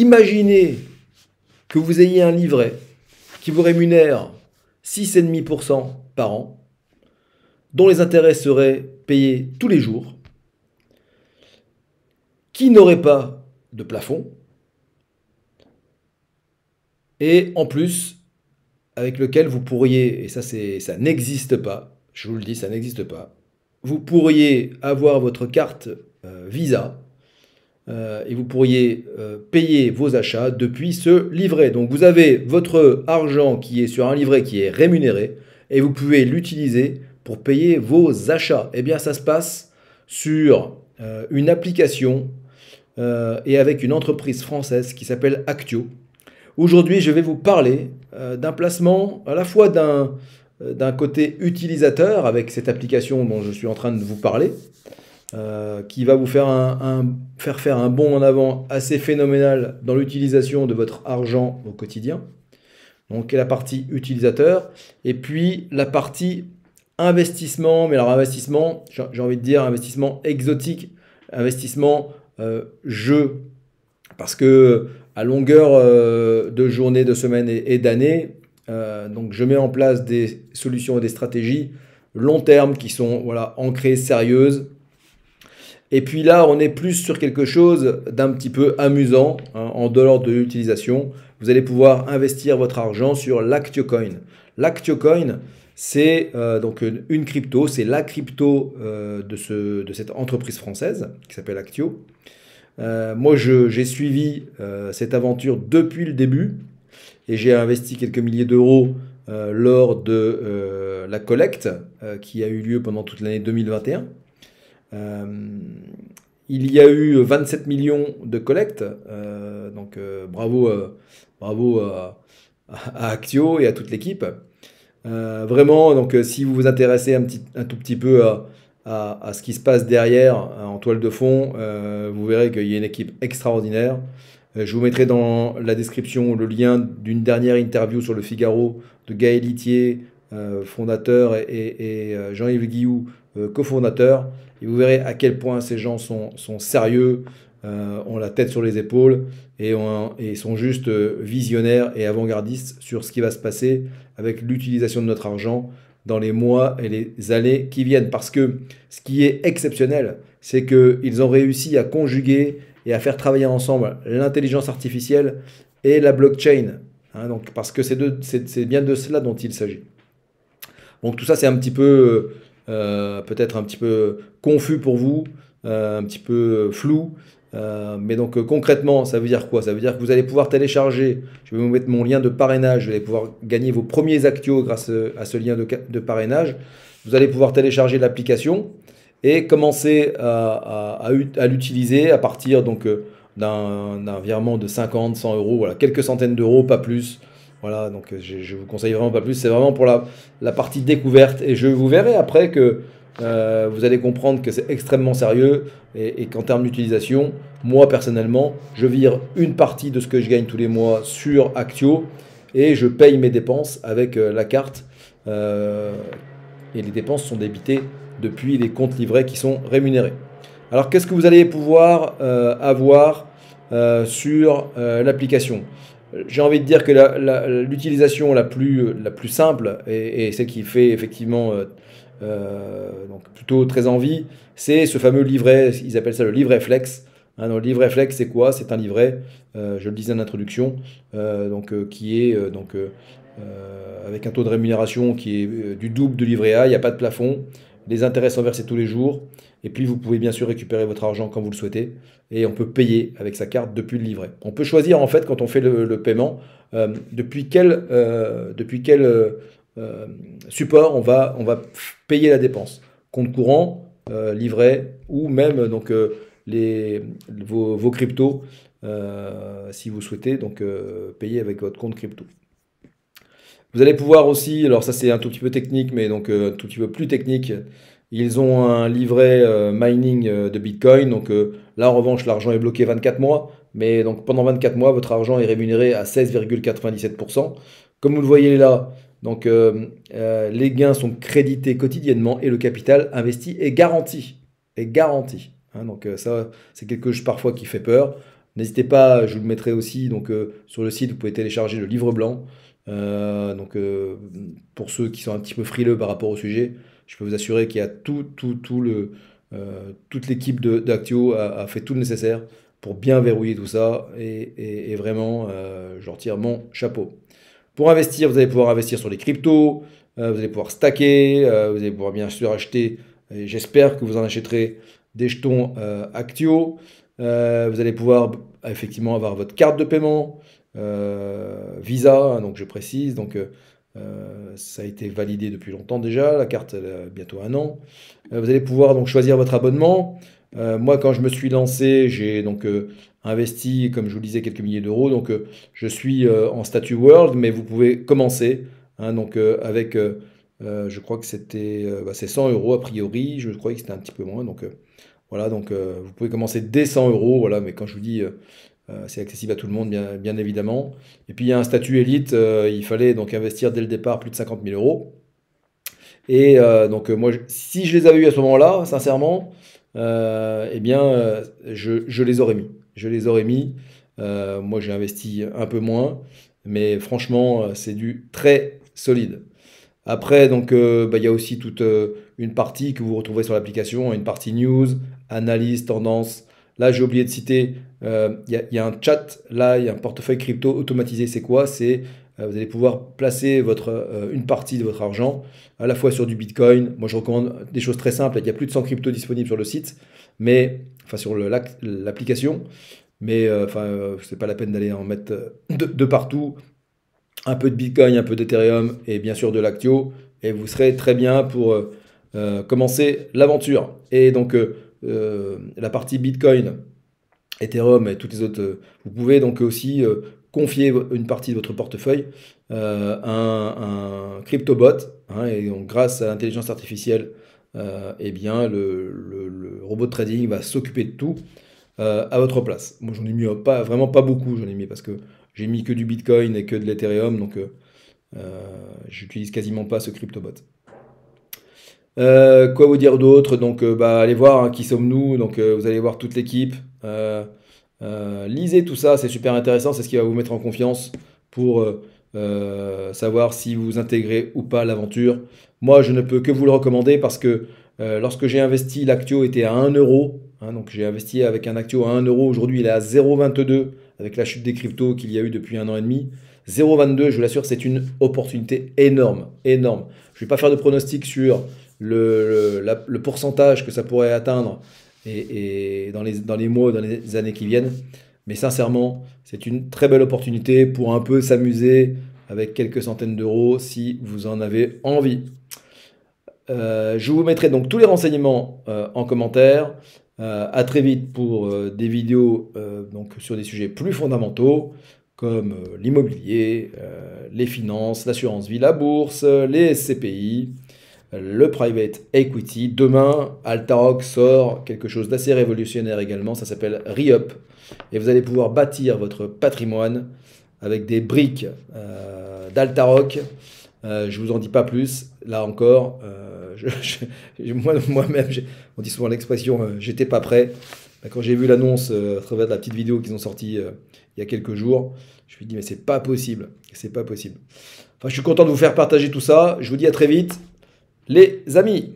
imaginez que vous ayez un livret qui vous rémunère 6,5% par an, dont les intérêts seraient payés tous les jours, qui n'aurait pas de plafond, et en plus, avec lequel vous pourriez, et ça n'existe pas, je vous le dis, ça n'existe pas, vous pourriez avoir votre carte Visa, et vous pourriez payer vos achats depuis ce livret. Donc vous avez votre argent qui est sur un livret qui est rémunéré, et vous pouvez l'utiliser pour payer vos achats. Eh bien ça se passe sur une application et avec une entreprise française qui s'appelle Actio. Aujourd'hui, je vais vous parler d'un placement à la fois d'un côté utilisateur avec cette application dont je suis en train de vous parler, qui va vous faire faire un bond en avant assez phénoménal dans l'utilisation de votre argent au quotidien. Donc la partie utilisateur et puis la partie investissement, mais alors investissement, j'ai envie de dire investissement exotique, investissement jeu, parce que à longueur de journée, de semaines et d'années, donc je mets en place des solutions et des stratégies long terme qui sont voilà, ancrées, sérieuses. Et puis là, on est plus sur quelque chose d'un petit peu amusant, hein, en dehors de l'utilisation. Vous allez pouvoir investir votre argent sur l'ActioCoin. L'ActioCoin, c'est donc une crypto, c'est la crypto de cette entreprise française qui s'appelle Actio. Moi, j'ai suivi cette aventure depuis le début et j'ai investi quelques milliers d'euros lors de la collecte qui a eu lieu pendant toute l'année 2021. Il y a eu 27 millions de collectes, donc bravo à Actio et à toute l'équipe. Vraiment, donc si vous vous intéressez un tout petit peu à ce qui se passe derrière en toile de fond, vous verrez qu'il y a une équipe extraordinaire. Je vous mettrai dans la description le lien d'une dernière interview sur Le Figaro de Gaël Itier, fondateur, et Jean-Yves Guillou, cofondateur. Et vous verrez à quel point ces gens sont sérieux, ont la tête sur les épaules et sont juste visionnaires et avant-gardistes sur ce qui va se passer avec l'utilisation de notre argent dans les mois et les années qui viennent. Parce que ce qui est exceptionnel, c'est qu'ils ont réussi à conjuguer et à faire travailler ensemble l'intelligence artificielle et la blockchain. Hein, donc, parce que c'est bien de cela dont il s'agit. Donc tout ça, c'est un petit peu, peut-être un petit peu confus pour vous, un petit peu flou. Mais donc concrètement, ça veut dire quoi? Ça veut dire que vous allez pouvoir télécharger, je vais vous mettre mon lien de parrainage, vous allez pouvoir gagner vos premiers Actio grâce à ce lien de parrainage. Vous allez pouvoir télécharger l'application et commencer à l'utiliser à partir donc d'un virement de 50, 100 euros, voilà, quelques centaines d'euros, pas plus. Voilà, donc je vous conseille vraiment pas plus, c'est vraiment pour la partie découverte et je vous verrai après que vous allez comprendre que c'est extrêmement sérieux et qu'en termes d'utilisation, moi personnellement, je vire une partie de ce que je gagne tous les mois sur Actio et je paye mes dépenses avec la carte et les dépenses sont débitées depuis les comptes livrets qui sont rémunérés. Alors qu'est-ce que vous allez pouvoir avoir sur l'application? J'ai envie de dire que l'utilisation la plus simple et celle qui fait effectivement donc plutôt très envie, c'est ce fameux livret, ils appellent ça le livret Flex. Hein, donc, le livret Flex, c'est quoi? C'est un livret, je le disais en introduction, qui est avec un taux de rémunération qui est du double du livret A, il n'y a pas de plafond, les intérêts sont versés tous les jours, et puis vous pouvez bien sûr récupérer votre argent quand vous le souhaitez, et on peut payer avec sa carte depuis le livret. On peut choisir en fait quand on fait le paiement, depuis quel support on va payer la dépense. Compte courant, livret, ou même donc, vos cryptos, si vous souhaitez donc, payer avec votre compte crypto. Vous allez pouvoir aussi, alors ça c'est un tout petit peu technique, mais donc un tout petit peu plus technique, ils ont un livret mining de Bitcoin, donc là en revanche l'argent est bloqué 24 mois, mais donc pendant 24 mois votre argent est rémunéré à 16,97%. Comme vous le voyez là, donc les gains sont crédités quotidiennement et le capital investi est garanti. Hein, donc ça c'est quelque chose parfois qui fait peur. N'hésitez pas, je vous le mettrai aussi donc, sur le site, vous pouvez télécharger le livre blanc. Donc, pour ceux qui sont un petit peu frileux par rapport au sujet, je peux vous assurer qu'il y a toute l'équipe d'Actio a fait tout le nécessaire pour bien verrouiller tout ça et vraiment, je retire mon chapeau. Pour investir, vous allez pouvoir investir sur les cryptos, vous allez pouvoir stacker, vous allez pouvoir bien sûr acheter, et j'espère que vous en achèterez des jetons Actio. Vous allez pouvoir effectivement avoir votre carte de paiement, Visa, hein, donc je précise, donc ça a été validé depuis longtemps déjà, la carte elle a bientôt 1 an. Vous allez pouvoir donc choisir votre abonnement. Moi quand je me suis lancé, j'ai donc investi, comme je vous le disais, quelques milliers d'euros, donc je suis en statut World, mais vous pouvez commencer, hein, donc avec, je crois que c'est 100 euros a priori, je croyais que c'était un petit peu moins, donc voilà, donc vous pouvez commencer dès 100 euros, voilà, mais quand je vous dis c'est accessible à tout le monde, bien évidemment. Et puis il y a un statut élite, il fallait donc investir dès le départ plus de 50 000 euros. Et donc moi, si je les avais eu à ce moment-là, sincèrement, eh bien, je les aurais mis. Je les aurais mis. Moi, j'ai investi un peu moins, mais franchement, c'est du très solide. Après, donc, bah, il y a aussi toute une partie que vous retrouverez sur l'application, une partie news, analyse, tendance. Là, j'ai oublié de citer, il y a un chat, là, il y a un portefeuille crypto automatisé. C'est quoi? C'est vous allez pouvoir placer une partie de votre argent à la fois sur du Bitcoin. Moi, je recommande des choses très simples. Il y a plus de 100 cryptos disponibles sur le site, mais enfin sur l'application. Mais enfin, c'est pas la peine d'aller en mettre de partout. Un peu de Bitcoin, un peu d'Ethereum et bien sûr de l'Actio, et vous serez très bien pour commencer l'aventure. Et donc la partie Bitcoin, Ethereum et toutes les autres, vous pouvez donc aussi confier une partie de votre portefeuille à un cryptobot, hein, et donc grâce à l'intelligence artificielle, eh bien le robot de trading va s'occuper de tout à votre place. Moi, j'en ai mis pas, vraiment pas beaucoup, j'en ai mis parce que j'ai mis que du Bitcoin et que de l'Ethereum, donc j'utilise quasiment pas ce cryptobot. Quoi vous dire d'autre? Donc, bah, allez voir, hein, qui sommes-nous. Donc, vous allez voir toute l'équipe. Lisez tout ça, c'est super intéressant. C'est ce qui va vous mettre en confiance pour savoir si vous intégrez ou pas l'aventure. Moi, je ne peux que vous le recommander parce que lorsque j'ai investi, l'Actio était à 1 euro, hein, donc j'ai investi avec un Actio à 1 euro. Aujourd'hui, il est à 0,22 avec la chute des cryptos qu'il y a eu depuis 1 an et demi. 0,22, je vous l'assure, c'est une opportunité énorme, énorme. Je ne vais pas faire de pronostic sur le pourcentage que ça pourrait atteindre et dans les mois, dans les années qui viennent. Mais sincèrement, c'est une très belle opportunité pour un peu s'amuser avec quelques centaines d'euros si vous en avez envie. Je vous mettrai donc tous les renseignements en commentaire. À très vite pour des vidéos donc sur des sujets plus fondamentaux comme l'immobilier, les finances, l'assurance vie, la bourse, les SCPI, le private equity. Demain, Altarock sort quelque chose d'assez révolutionnaire également, ça s'appelle Re-Up. Et vous allez pouvoir bâtir votre patrimoine avec des briques d'Altarock. Je vous en dis pas plus. Là encore, moi-même, on dit souvent l'expression j'étais pas prêt. Quand j'ai vu l'annonce à travers de la petite vidéo qu'ils ont sortie il y a quelques jours, je me suis dit mais c'est pas possible. C'est pas possible. Enfin, je suis content de vous faire partager tout ça. Je vous dis à très vite, les amis.